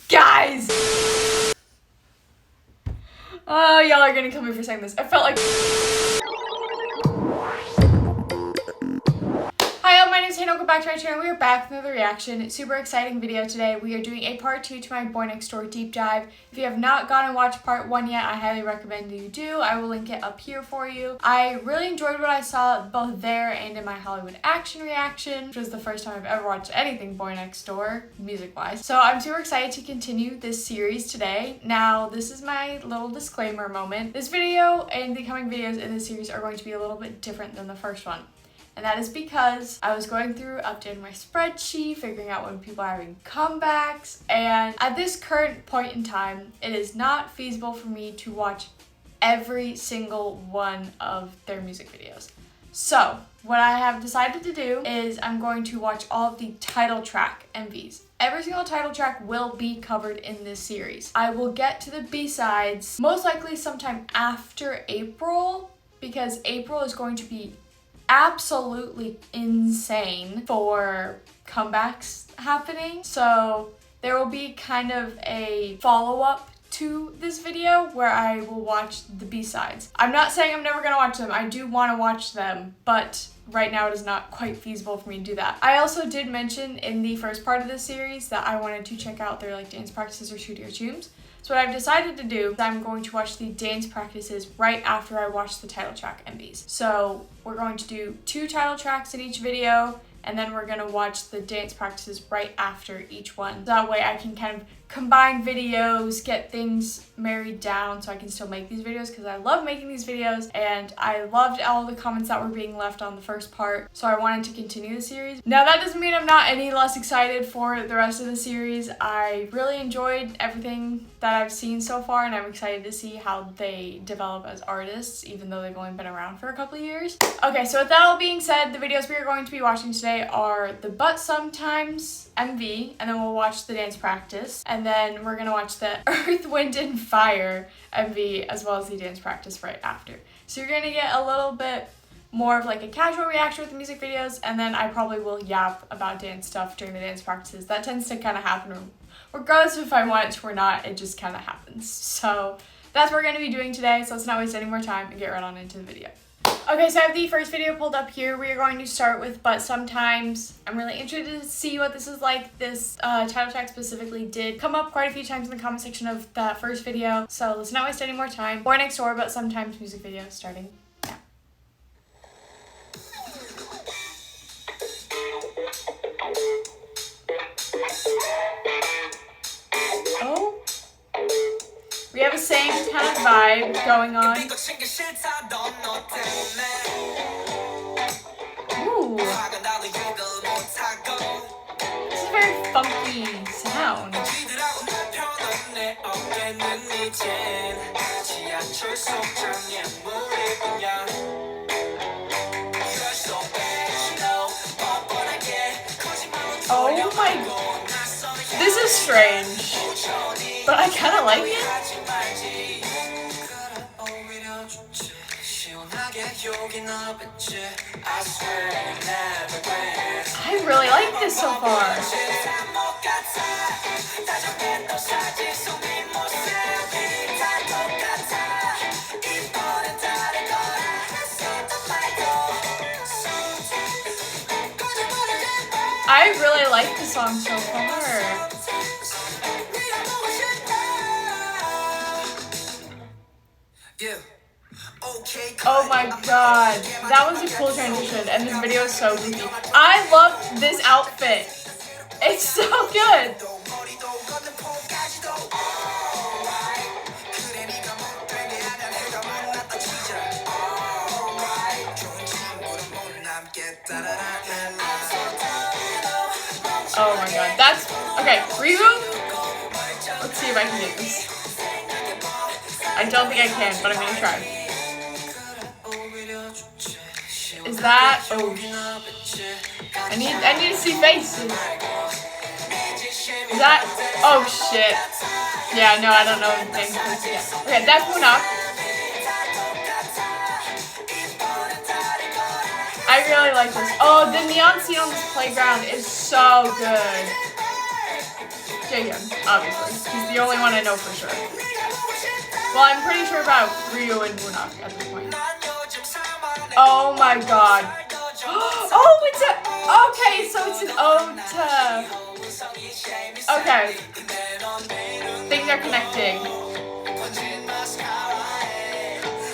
Guys! Oh, y'all are gonna kill me for saying this. I felt like... Hi, my name is Hannah. Welcome back to my channel. We are back with another reaction. Super exciting video today. We are doing a part 2 to my Boy Next Door deep dive. If you have not gone and watched part 1 yet, I highly recommend you do. I will link it up here for you. I really enjoyed what I saw both there and in my Hollywood action reaction, which was the first time I've ever watched anything Boy Next Door, music-wise. So I'm super excited to continue this series today. Now, this is my little disclaimer moment. This video and the coming videos in this series are going to be a little bit different than the first one. And that is because I was going through, updating my spreadsheet, figuring out when people are having comebacks, and at this current point in time, it is not feasible for me to watch every single one of their music videos. So, what I have decided to do is I'm going to watch all of the title track MVs. Every single title track will be covered in this series. I will get to the B-sides most likely sometime after April, because April is going to be absolutely insane for comebacks happening. So there will be kind of a follow-up to this video where I will watch the B-sides. I'm not saying I'm never gonna watch them. I do want to watch them, but right now it is not quite feasible for me to do that. I also did mention in the first part of this series that I wanted to check out their dance practices or studio tunes. So what I've decided to do is I'm going to watch the dance practices right after I watch the title track MVs. So we're going to do 2 title tracks in each video, and then we're gonna watch the dance practices right after each one. That way I can kind of combine videos, get things married down so I can still make these videos, because I love making these videos and I loved all the comments that were being left on the first part, so I wanted to continue the series. Now that doesn't mean I'm not any less excited for the rest of the series. I really enjoyed everything that I've seen so far, and I'm excited to see how they develop as artists, even though they've only been around for a couple of years. Okay, so with that all being said, the videos we are going to be watching today are the But Sometimes MV, and then we'll watch the dance practice, and then we're gonna watch the Earth, Wind, and Fire MV as well as the dance practice right after. So you're gonna get a little bit more of like a casual reaction with the music videos, and then I probably will yap about dance stuff during the dance practices. That tends to kind of happen regardless of if I want it to or not, it just kind of happens. So that's what we're gonna be doing today, so let's not waste any more time and get right on into the video. Okay, so I have the first video pulled up here. We are going to start with But Sometimes. I'm really interested to see what this is like. This title track specifically did come up quite a few times in the comment section of that first video. So let's not waste any more time. Boy Next Door, But Sometimes music video starting now. Oh. We have a same kind of vibe going on. Ooh. This is a very funky sound. Oh my... This is strange, but I kind of like it. I really like this so far. I really like the song so far. Oh my god, that was a cool transition, and this video is so goofy. I love this outfit. It's so good. Oh my god, that's... Okay, reboot? Let's see if I can get this. I don't think I can, but I'm gonna try. Is that... Oh. I need to see faces. Is that... Oh shit. Yeah, no, I don't know anything. Yeah. Okay, that's Muna. I really like this. Oh, the neon scene on this playground is so good. Taehyun, obviously. He's the only one I know for sure. Well, I'm pretty sure about Ryu and Woonak at this point. Oh my god. Oh, it's a... Okay, so it's an ode to... Okay. Things are connecting.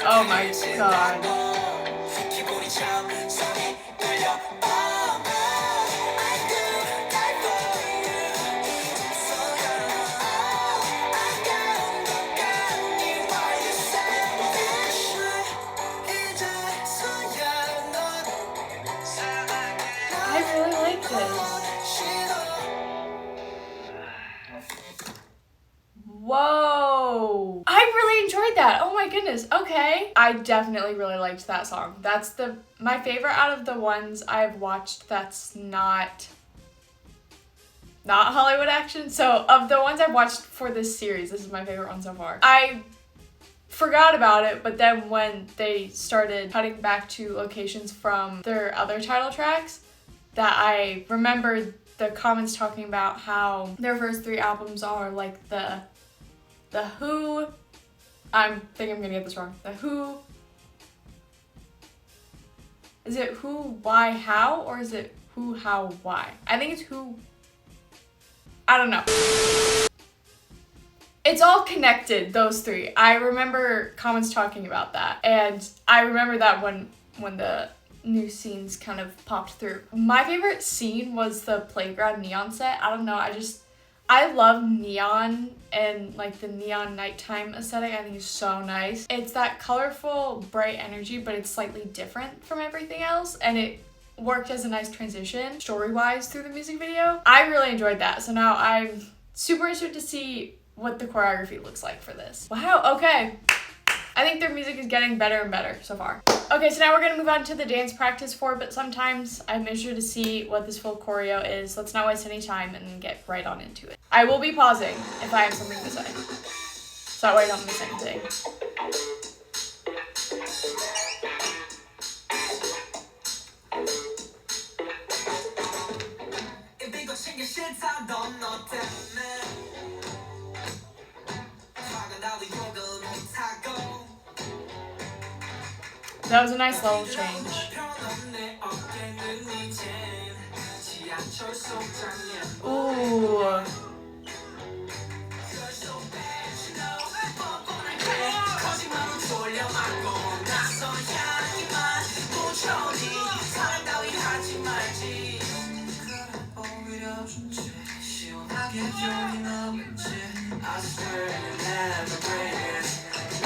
Oh my god. I really like this. Whoa. I really enjoyed that. Oh my goodness. Okay. I definitely really liked that song. That's my favorite out of the ones I've watched that's not Hollywood action. So of the ones I've watched for this series, this is my favorite one so far. I forgot about it, but then when they started cutting back to locations from their other title tracks, that I remembered the comments talking about how their first 3 albums are like the Who, I think I'm gonna get this wrong, the Who, is it Who, Why, How, or is it Who, How, Why? I think it's Who, I don't know. It's all connected, those 3. I remember comments talking about that, and I remember that when the new scenes kind of popped through. My favorite scene was the playground neon set. I don't know, I love neon and like the neon nighttime aesthetic. I think it's so nice. It's that colorful, bright energy, but it's slightly different from everything else, and it worked as a nice transition story-wise through the music video. I really enjoyed that, so now I'm super interested to see what the choreography looks like for this. Wow, okay. I think their music is getting better and better so far. Okay, so now we're gonna move on to the dance practice for But Sometimes. I'm interested to see what this full choreo is. Let's not waste any time and get right on into it. I will be pausing if I have something to say, so that way I don't miss anything. That was a nice level change. Ooh.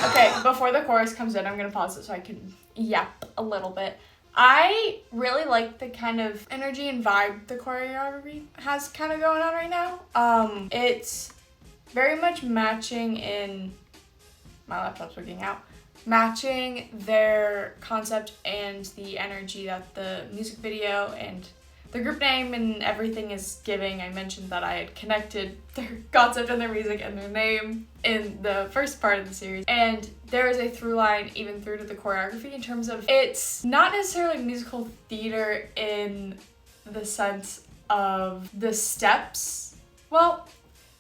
Okay, before the chorus comes in, I'm gonna pause it so I can yap a little bit. I really like the kind of energy and vibe the choreography has kind of going on right now. It's very much matching in, my laptop's working out, matching their concept and the energy that the music video and the group name and everything is giving. I mentioned that I had connected their concept and their music and their name in the first part of the series. And there is a through line even through to the choreography in terms of it's not necessarily musical theater in the sense of the steps. Well,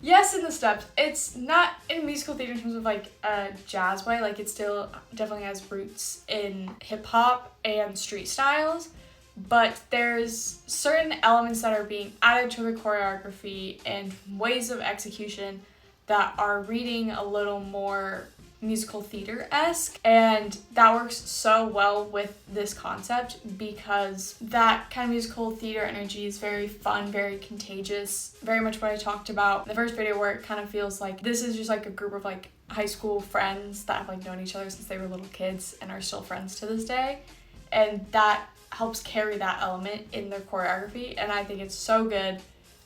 yes, in the steps. It's not in musical theater in terms of like a jazz way. Like it still definitely has roots in hip hop and street styles. But there's certain elements that are being added to the choreography and ways of execution that are reading a little more musical theater-esque, and that works so well with this concept because that kind of musical theater energy is very fun, very contagious, very much what I talked about in the first video, where it kind of feels like this is just like a group of like high school friends that have like known each other since they were little kids and are still friends to this day, and that helps carry that element in their choreography, and I think it's so good.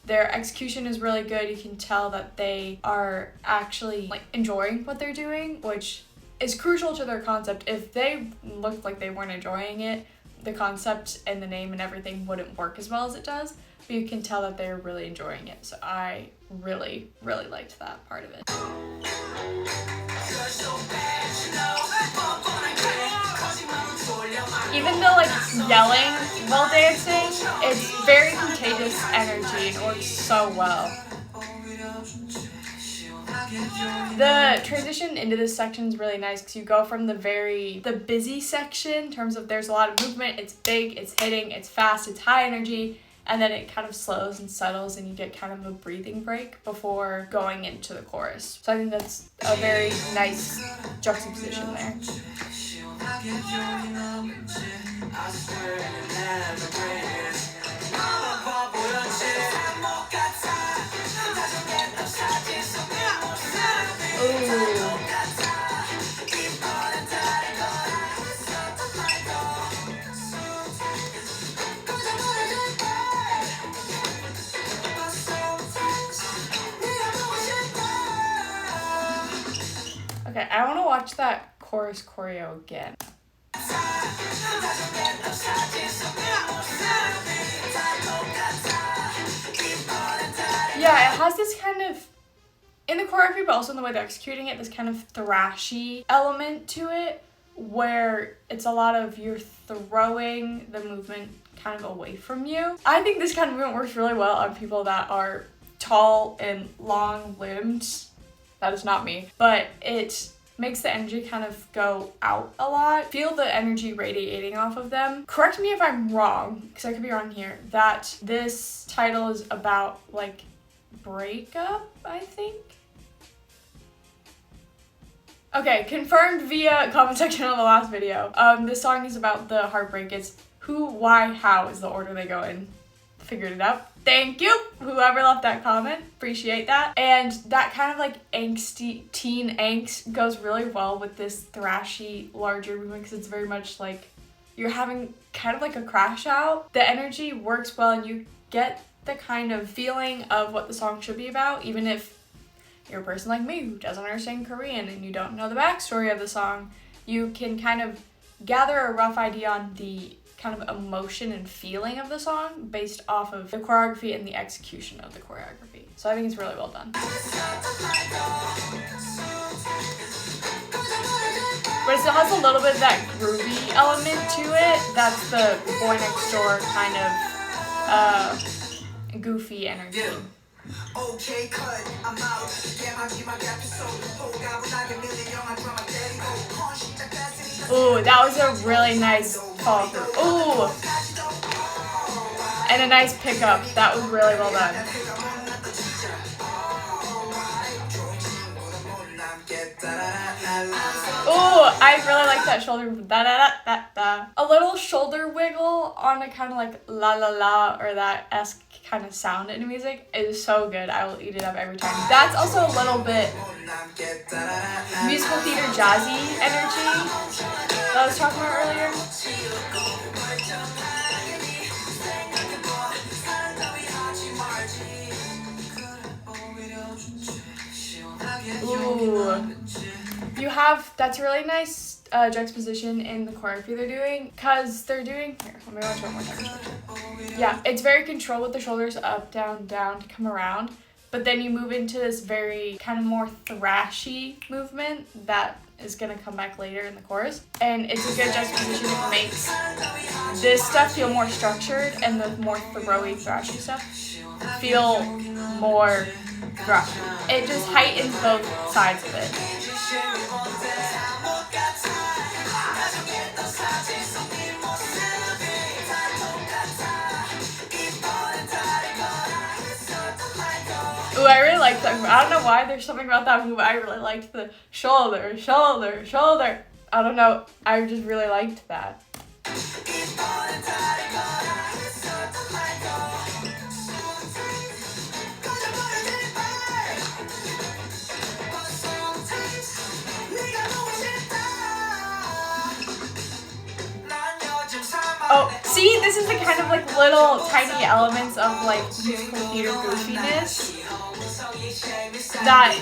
Their execution is really good. You can tell that they are actually like enjoying what they're doing, which is crucial to their concept. If they looked like they weren't enjoying it, the concept and the name and everything wouldn't work as well as it does, but you can tell that they're really enjoying it. So I really, really liked that part of it. Even though like yelling while dancing, it's very contagious energy and works so well. The transition into this section is really nice because you go from the busy section in terms of there's a lot of movement, it's big, it's hitting, it's fast, it's high energy, and then it kind of slows and settles and you get kind of a breathing break before going into the chorus. So I think that's a very nice juxtaposition there. Ooh. Okay, I want to watch that chorus choreo again. Yeah, it has this kind of, in the choreography, but also in the way they're executing it, this kind of thrashy element to it, where it's a lot of you're throwing the movement kind of away from you. I think this kind of movement works really well on people that are tall and long-limbed. That is not me, but it makes the energy kind of go out a lot. Feel the energy radiating off of them. Correct me if I'm wrong, because I could be wrong here, that this title is about like breakup, I think. Okay, confirmed via comment section on the last video. This song is about the heartbreak. It's who, why, how is the order they go in. Figured it out. Thank you, whoever left that comment. Appreciate that. And that kind of like angsty teen angst goes really well with this thrashy, larger movement because it's very much like you're having kind of like a crash out. The energy works well and you get the kind of feeling of what the song should be about, even if you're a person like me who doesn't understand Korean and you don't know the backstory of the song. You can kind of gather a rough idea on the kind of emotion and feeling of the song based off of the choreography and the execution of the choreography. So I think it's really well done. But it still has a little bit of that groovy element to it. That's the Boy Next Door kind of goofy energy. Okay, cut, I'm out. Ooh, that was a really nice follow through. Ooh! And a nice pickup. That was really well done. Ooh, I really like that shoulder. Da-da-da-da-da. A little shoulder wiggle on a kind of like la la la or that esque kind of sound in music is so good. I will eat it up every time. That's also a little bit musical theater jazzy energy that I was talking about earlier. Ooh. You have, that's a really nice juxtaposition in the choreography they're doing, because they're doing, here, let me watch one more time. Yeah, it's very controlled with the shoulders up, down, down to come around, but then you move into this very kind of more thrashy movement that is going to come back later in the chorus, and it's a good juxtaposition. It makes this stuff feel more structured and the more throwy, thrashy stuff feel more thrashy. It just heightens both sides of it. Ooh, I really like that move. I don't know why, there's something about that move. I really liked the shoulder, shoulder, shoulder. I don't know, I just really liked that. Oh, see, this is the kind of like little tiny elements of like musical theater goofiness that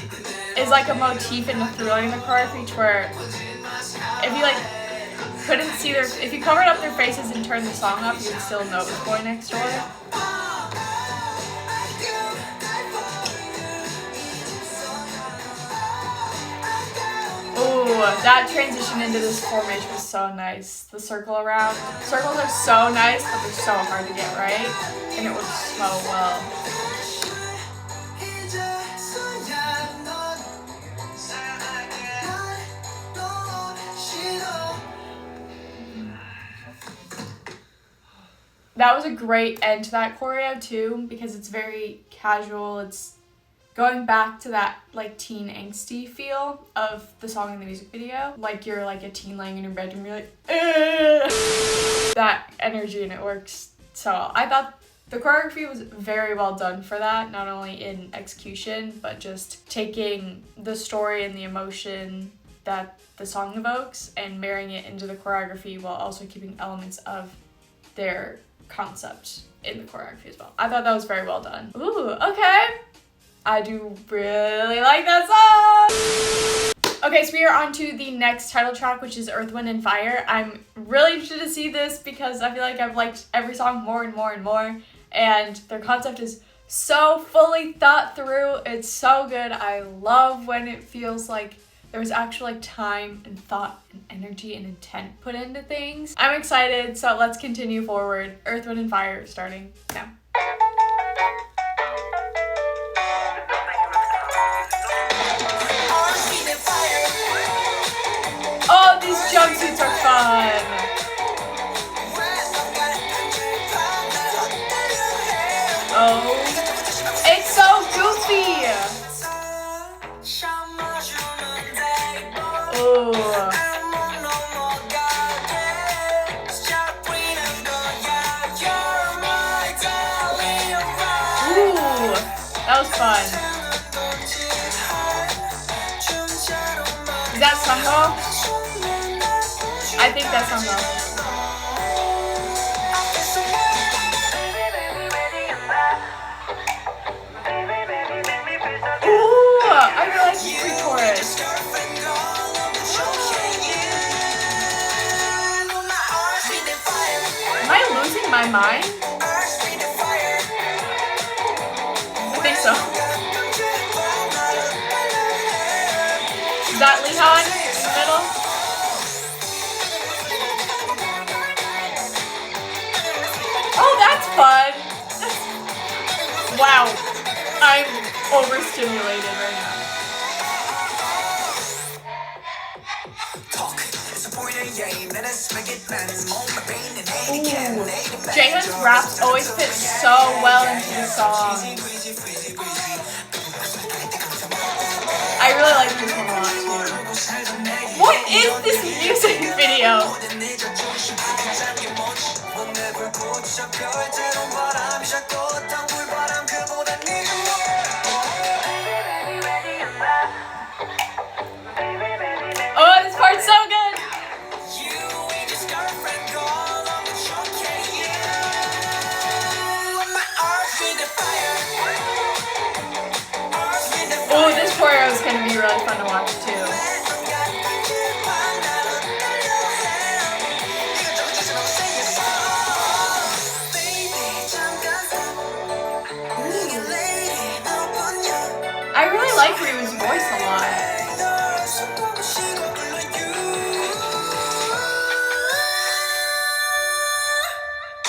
is like a motif in the through in the choreography, where if you like couldn't see their, if you covered up their faces and turned the song up, you would still know it was Boy Next Door. Ooh, that transition into this formation was so nice. The circle around. Circles are so nice, but they're so hard to get right. And it works so well. That was a great end to that choreo too, because it's very casual. It's going back to that like teen angsty feel of the song in the music video. Like you're like a teen laying in your bedroom, you're like, ugh! That energy, and it works so well. I thought the choreography was very well done for that, not only in execution, but just taking the story and the emotion that the song evokes and marrying it into the choreography while also keeping elements of their concept in the choreography as well. I thought that was very well done. Ooh, okay. I do really like that song. Okay, so we are on to the next title track, which is Earth, Wind, and Fire. I'm really interested to see this because I feel like I've liked every song more and more and more, and their concept is so fully thought through. It's so good. I love when it feels like there's actual like time and thought and energy and intent put into things. I'm excited, so let's continue forward. Earth, Wind, and Fire starting now. Oh, these jumpsuits are fun. Oh, it's so goofy. Oh. Ooh, that was fun. Is that Sungo? I think that's Sungo. Ooh, I really like the pre-chorus. Am I losing my mind? I think so. Is that Lehan in the middle? Oh, that's fun. Wow, I'm overstimulated right now. Ooh, Jaehoon's raps always fit so well into the song. I really like this one a lot too. What is this music video? Oh, this part's so good. Oh, this choreo is going to be really fun to watch too. I really like Ryu's voice a lot.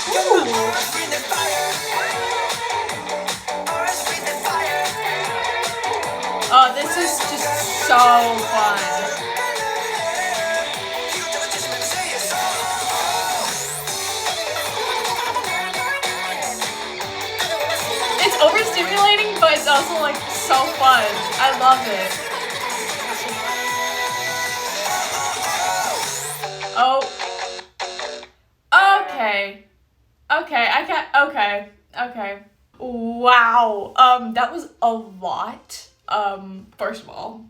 Ooh. Oh, this is just so fun. It's overstimulating, but it's also like so fun. I love it. Oh. Okay. Okay, I can't. Okay. Wow. That was a lot. First of all,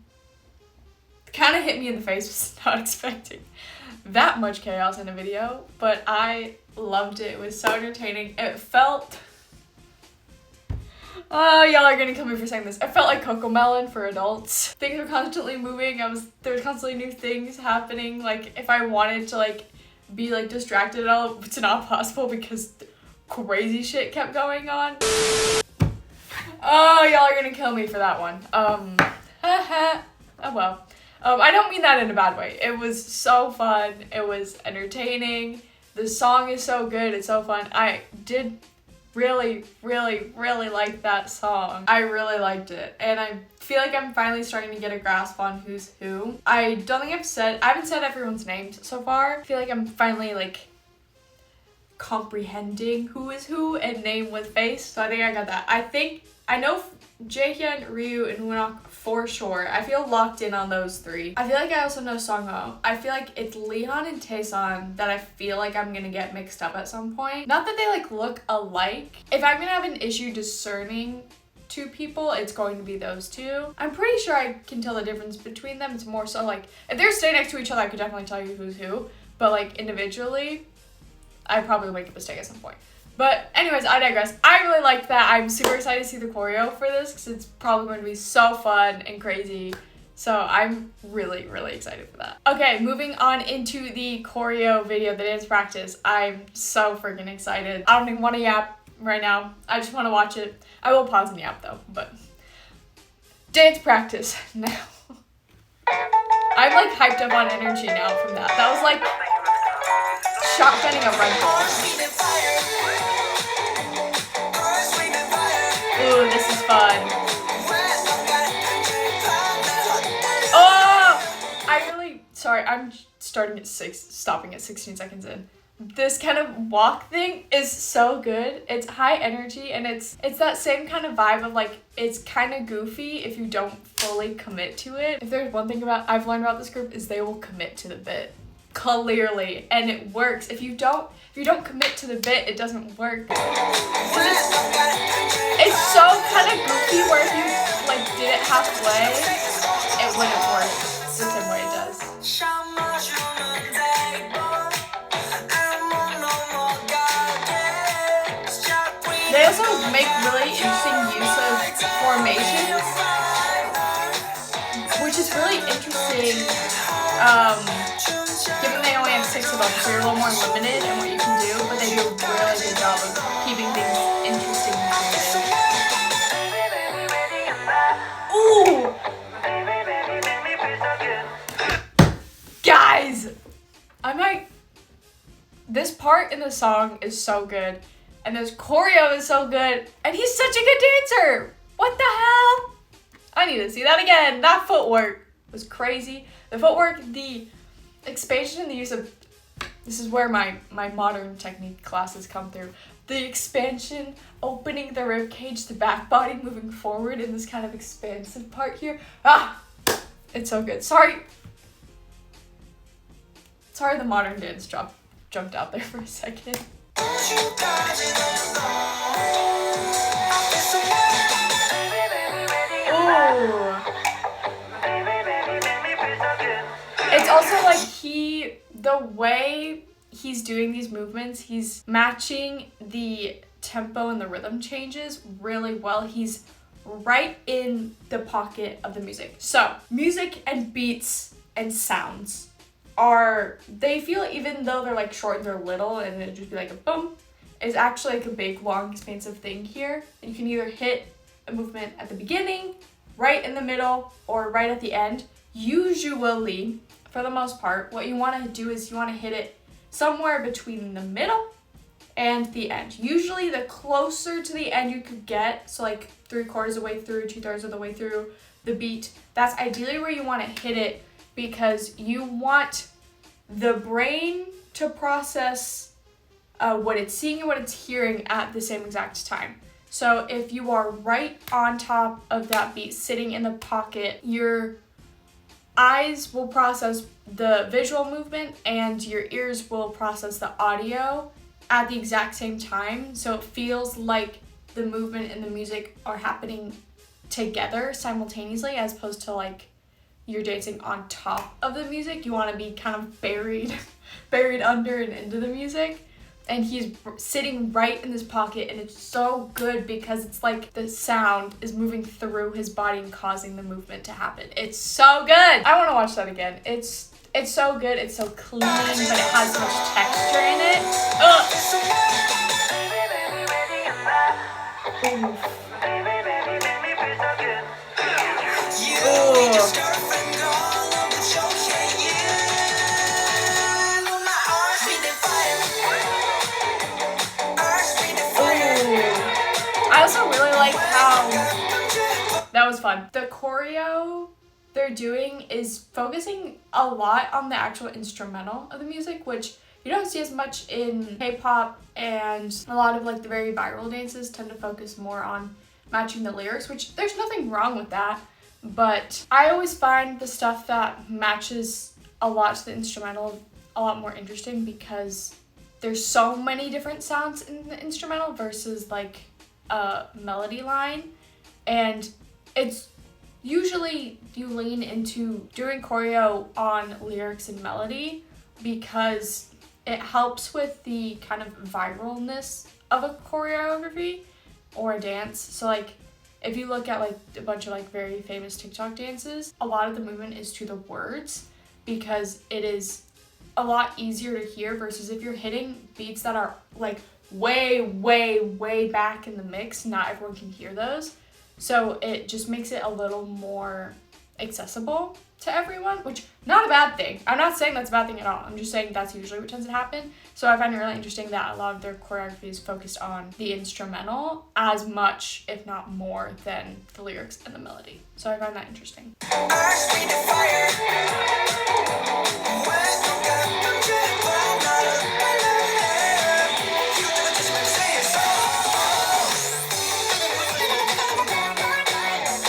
kind of hit me in the face. Was not expecting that much chaos in a video, but I loved it. It was so entertaining. It felt, oh, y'all are gonna kill me for saying this. It felt like Cocomelon for adults. Things were constantly moving. There was constantly new things happening. Like if I wanted to like be like distracted at all, it's not possible because crazy shit kept going on. Oh, y'all are gonna kill me for that one. Oh well. I don't mean that in a bad way. It was so fun. It was entertaining. The song is so good. It's so fun. I did really like that song. I really liked it. And I feel like I'm finally starting to get a grasp on who's who. I don't think I haven't said everyone's names so far. I feel like I'm finally like comprehending who is who and name with face. So I think I got that. I know Jaehyun, Ryu, and Woonok for sure. I feel locked in on those three. I feel like I also know Sungho. I feel like it's Leon and Taeson that I feel like I'm gonna get mixed up at some point. Not that they like look alike. If I'm gonna have an issue discerning two people, it's going to be those two. I'm pretty sure I can tell the difference between them. It's more so like, if they're staying next to each other, I could definitely tell you who's who. But like individually, I probably make a mistake at some point. But anyways, I digress. I really liked that. I'm super excited to see the choreo for this because it's probably going to be so fun and crazy. So I'm really, really excited for that. Okay, moving on into the choreo video, the dance practice. I'm so freaking excited. I don't even want to yap right now. I just want to watch it. I will pause and yap though, but dance practice now. I'm like hyped up on energy now from that. That was like shotgunning a Red Bull. Ooh, this is fun. Oh! I'm starting at 6, stopping at 16 seconds in. This kind of walk thing is so good. It's high energy and it's that same kind of vibe of like, it's kind of goofy if you don't fully commit to it. If there's one thing I've learned about this group is they will commit to the bit. Clearly, and it works. If you don't commit to the bit, it doesn't work. It's so kind of goofy where if you like did it halfway, it wouldn't work the same way it does. They also make really interesting use of formations, which is really interesting. Given they only have 6 of them, so you're a little more limited in what you can do, but they do a really good job of keeping things interesting and creative. Ooh! Guys! This part in the song is so good, and this choreo is so good, and he's such a good dancer! What the hell? I need to see that again. That footwork was crazy. The footwork, the expansion and the use of, this is where my modern technique classes come through. The expansion, opening the rib cage, the back body moving forward in this kind of expansive part here. Ah, it's so good. Sorry the modern dance jumped out there for a second. Ooh. It's also like the way he's doing these movements, he's matching the tempo and the rhythm changes really well. He's right in the pocket of the music. So music and beats and sounds they feel, even though they're like short and they're little and it'd just be like a boom, is actually like a big, long, expansive thing here. And you can either hit a movement at the beginning, right in the middle, or right at the end. Usually, for the most part, what you want to do is you want to hit it somewhere between the middle and the end. Usually the closer to the end you could get, so like 3/4 of the way through, 2/3 of the way through the beat, that's ideally where you want to hit it, because you want the brain to process what it's seeing and what it's hearing at the same exact time. So if you are right on top of that beat, sitting in the pocket, your eyes will process the visual movement and your ears will process the audio at the exact same time. So it feels like the movement and the music are happening together simultaneously, as opposed to like you're dancing on top of the music. You want to be kind of buried under and into the music. And he's sitting right in this pocket, and it's so good because it's like the sound is moving through his body and causing the movement to happen. It's so good. I want to watch that again. It's so good. It's so clean, but it has so much texture in it. I also really like how that was fun. The choreo they're doing is focusing a lot on the actual instrumental of the music, which you don't see as much in K-pop, and a lot of like the very viral dances tend to focus more on matching the lyrics, which there's nothing wrong with that. But I always find the stuff that matches a lot to the instrumental a lot more interesting because there's so many different sounds in the instrumental versus like a melody line. And it's usually you lean into doing choreo on lyrics and melody because it helps with the kind of viralness of a choreography or a dance. So like if you look at like a bunch of like very famous TikTok dances, a lot of the movement is to the words because it is a lot easier to hear versus if you're hitting beats that are like way back in the mix, not everyone can hear those. So it just makes it a little more accessible to everyone, which not a bad thing. I'm not saying that's a bad thing at all. I'm just saying that's usually what tends to happen. So I find it really interesting that a lot of their choreography is focused on the instrumental as much, if not more, than the lyrics and the melody. So I find that interesting.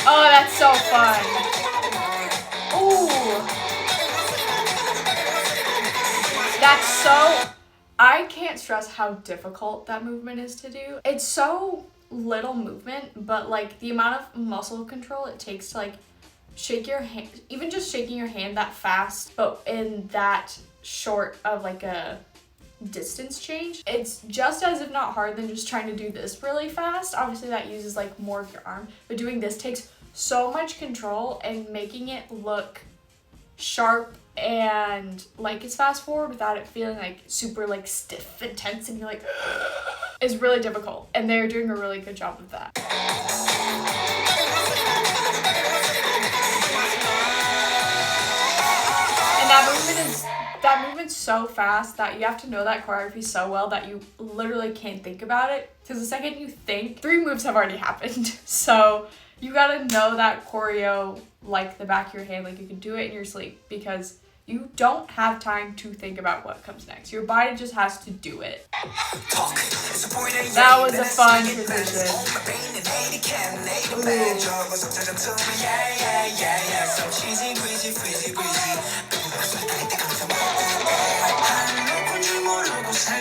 Oh, that's so fun. Ooh. That's so... I can't stress how difficult that movement is to do. It's so little movement, but like the amount of muscle control it takes to like shake your hand, even just shaking your hand that fast, but in that short of like a distance change, it's just as if not harder than just trying to do this really fast. Obviously that uses like more of your arm, but doing this takes so much control, and making it look sharp and like it's fast forward without it feeling like super like stiff and tense and you're like is really difficult, and they're doing a really good job of that. And that movement's so fast that you have to know that choreography so well that you literally can't think about it, because the second you think, 3 moves have already happened. So you gotta know that choreo like the back of your hand, like you can do it in your sleep, because you don't have time to think about what comes next. Your body just has to do it. That was a fun transition.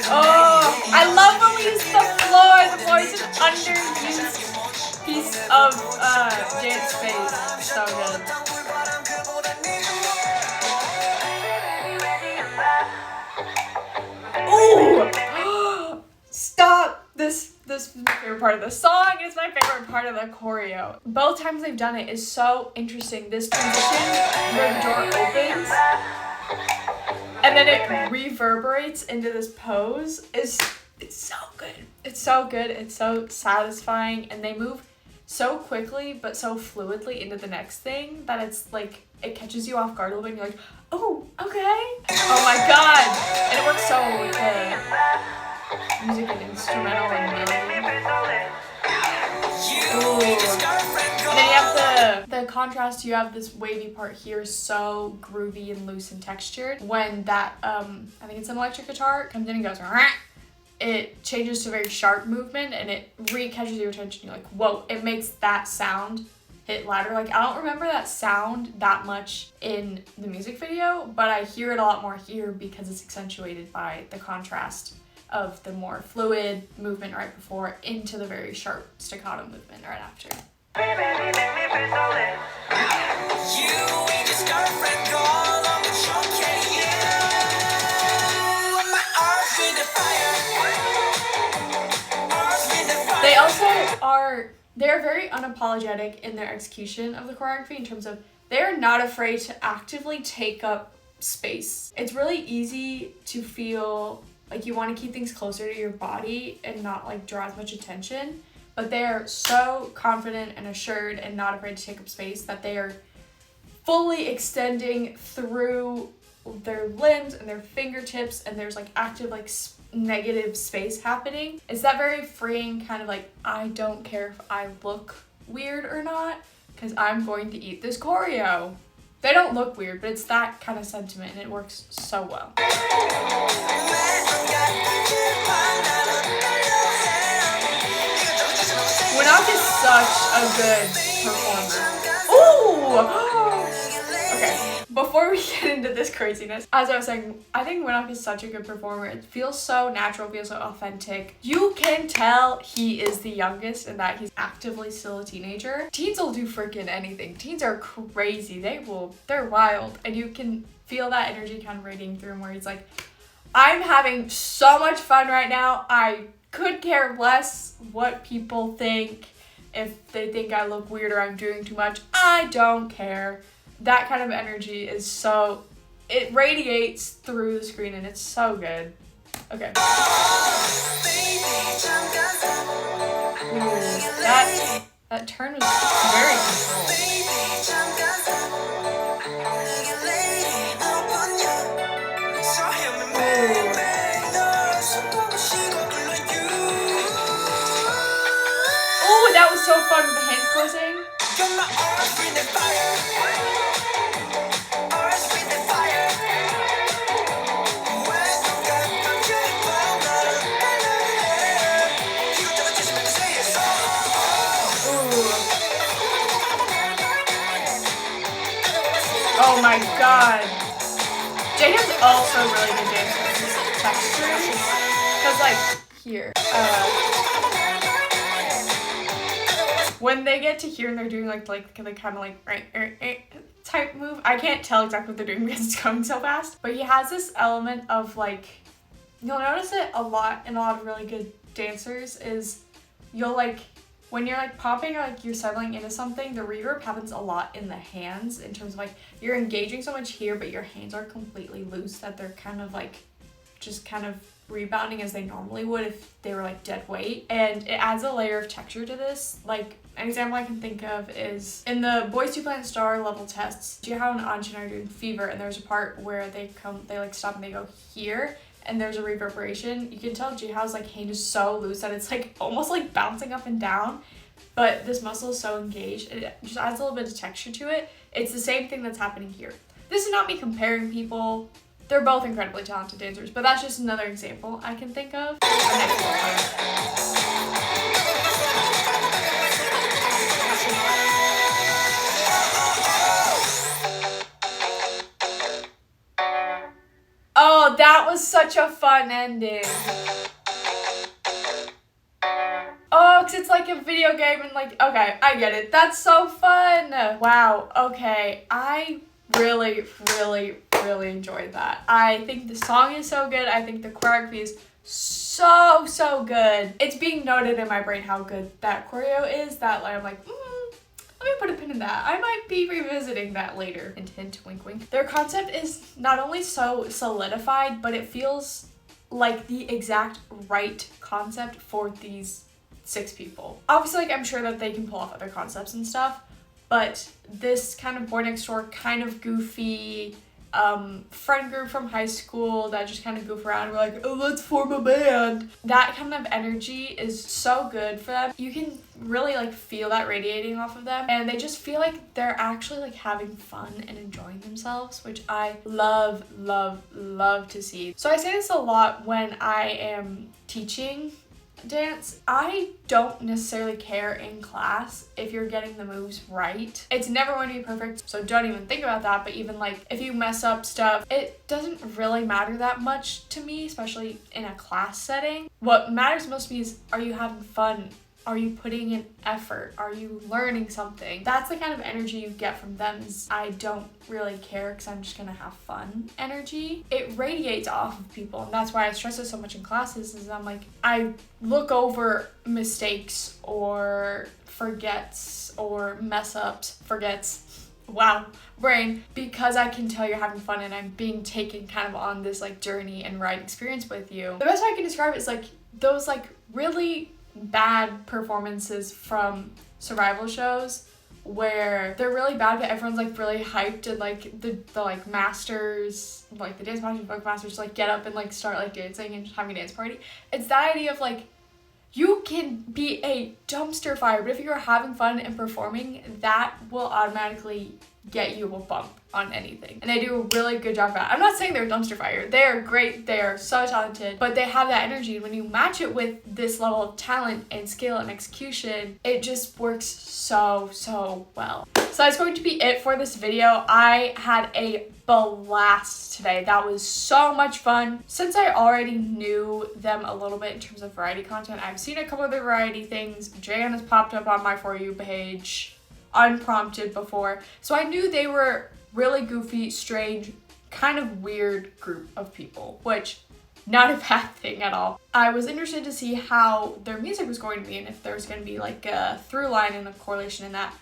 Oh, I love when we use the floor. The floor is an underused piece of Jane's face. So good. Ooh! Stop! This is my favorite part of the song. It's my favorite part of the choreo. Both times they've done it is so interesting. This transition where the door opens and then it reverberates into this pose it's so good. It's so good. It's so satisfying, and they move so quickly but so fluidly into the next thing that it's like it catches you off guard a little bit and you're like, oh, okay. Oh my god. And it works so well with the music and instrumental and melody. Ooh. And then you have the contrast. You have this wavy part here, so groovy and loose and textured. When that I think it's an electric guitar, comes in and goes, it changes to a very sharp movement and it re-catches your attention. You're like, whoa, it makes that sound hit louder. Like, I don't remember that sound that much in the music video, but I hear it a lot more here because it's accentuated by the contrast of the more fluid movement right before into the very sharp staccato movement right after. They also they're very unapologetic in their execution of the choreography in terms of they're not afraid to actively take up space. It's really easy to feel like you want to keep things closer to your body and not like draw as much attention, but they are so confident and assured and not afraid to take up space that they are fully extending through their limbs and their fingertips, and there's like active like negative space happening. It's that very freeing kind of like, I don't care if I look weird or not because I'm going to eat this choreo They don't look weird, but it's that kind of sentiment, and it works so well. Winnock is such a good performer. Ooh! Okay, before we get into this craziness, as I was saying, I think Winnock is such a good performer. It feels so natural, feels so authentic. You can tell he is the youngest and that he's actively still a teenager. Teens will do freaking anything. Teens are crazy. They're wild. And you can feel that energy kind of radiating through him where he's like, I'm having so much fun right now. I could care less what people think. If they think I look weird or I'm doing too much, I don't care. That kind of energy is so, it radiates through the screen and it's so good. Okay. Ooh, that turn was very controlled. Ooh, that was so fun with the hand closing. Oh my god. Jaden's also really good dancer with his textures. Because, like, here. When they get to here and they're doing, like kind of like, type move. I can't tell exactly what they're doing because it's going so fast. But he has this element of, like, you'll notice it a lot in a lot of really good dancers is you'll, like, when you're like popping or like you're settling into something, the reverb happens a lot in the hands in terms of like you're engaging so much here, but your hands are completely loose that they're kind of like just kind of rebounding as they normally would if they were like dead weight. And it adds a layer of texture to this. Like an example I can think of is in the Boys 2 Planet Star level tests, Jiahao and Anjin are doing Fever, and there's a part where they like stop and they go here. And there's a reverberation. You can tell Jihao's like hand is so loose that it's like almost like bouncing up and down, but this muscle is so engaged. It just adds a little bit of texture to it. It's the same thing that's happening here. This is not me comparing people. They're both incredibly talented dancers, but that's just another example I can think of. Oh, that was such a fun ending. Oh, because it's like a video game and like, okay, I get it. That's so fun. Wow, okay. I really, really, really enjoyed that. I think the song is so good. I think the choreography is so, so good. It's being noted in my brain how good that choreo is that like, I'm like, let me put a pin in that. I might be revisiting that later. Hint, hint, wink, wink. Their concept is not only so solidified, but it feels like the exact right concept for these 6 people. Obviously, like, I'm sure that they can pull off other concepts and stuff, but this kind of Boy Next Door kind of goofy friend group from high school that just kind of goof around. We're like, oh, let's form a band. That kind of energy is so good for them. You can really like feel that radiating off of them, and they just feel like they're actually like having fun and enjoying themselves, which I love, love, love to see. So I say this a lot when I am teaching dance. I don't necessarily care in class if you're getting the moves right. It's never going to be perfect, so don't even think about that. But even like if you mess up stuff, it doesn't really matter that much to me, especially in a class setting. What matters most to me is, are you having fun? Are you putting in effort? Are you learning something? That's the kind of energy you get from them. Is I don't really care because I'm just gonna have fun energy. It radiates off of people, and that's why I stress it so much in classes. Is I'm like, I look over mistakes or forgets or mess ups, wow, brain, because I can tell you're having fun and I'm being taken kind of on this like journey and ride experience with you. The best way I can describe it is like those like really bad performances from survival shows where they're really bad but everyone's like really hyped, and like the like masters, like the dance masters, book masters, like get up and like start like dancing and just having a dance party. It's that idea of like, you can be a dumpster fire, but if you're having fun and performing, that will automatically get you a bump on anything. And they do a really good job of that. I'm not saying they're a dumpster fire. They are great. They are so talented, but they have that energy. And when you match it with this level of talent and skill and execution, it just works so well. So that's going to be it for this video. I had a blast today. That was so much fun. Since I already knew them a little bit in terms of variety content, I've seen a couple of their variety things. Jayan has popped up on my For You page unprompted before. So I knew they were really goofy, strange, kind of weird group of people, which not a bad thing at all. I was interested to see how their music was going to be and if there was going to be like a through line and a correlation in that.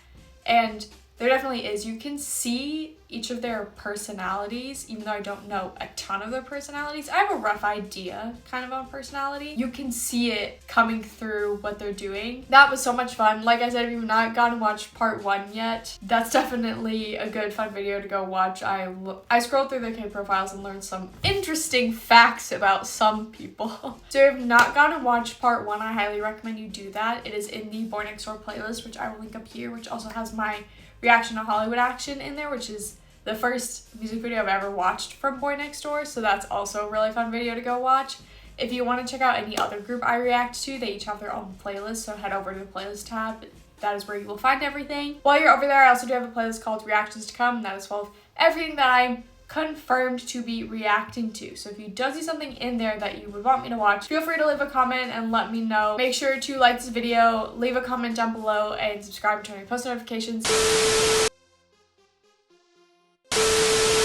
And there definitely is. You can see each of their personalities, even though I don't know a ton of their personalities. I have a rough idea kind of on personality. You can see it coming through what they're doing. That was so much fun. Like I said, if you've not gotten to watch part 1 yet, that's definitely a good fun video to go watch. I scrolled through their K profiles and learned some interesting facts about some people. So if you've not gotten to watch part 1, I highly recommend you do that. It is in the Boy Next Door playlist, which I will link up here, which also has my reaction to Hollywood Action in there, which is the first music video I've ever watched from Boy Next Door, so that's also a really fun video to go watch. If you want to check out any other group I react to, they each have their own playlist, so head over to the playlist tab. That is where you will find everything. While you're over there, I also do have a playlist called Reactions to Come, and that is full of everything that I'm confirmed to be reacting to. So if you do see something in there that you would want me to watch, feel free to leave a comment and let me know. Make sure to like this video, leave a comment down below, and subscribe and turn on post notifications.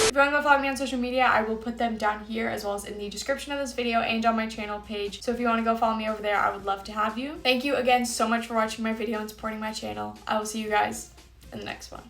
If you want to go follow me on social media, I will put them down here as well as in the description of this video and on my channel page. So if you want to go follow me over there, I would love to have you. Thank you again so much for watching my video and supporting my channel. I will see you guys in the next one.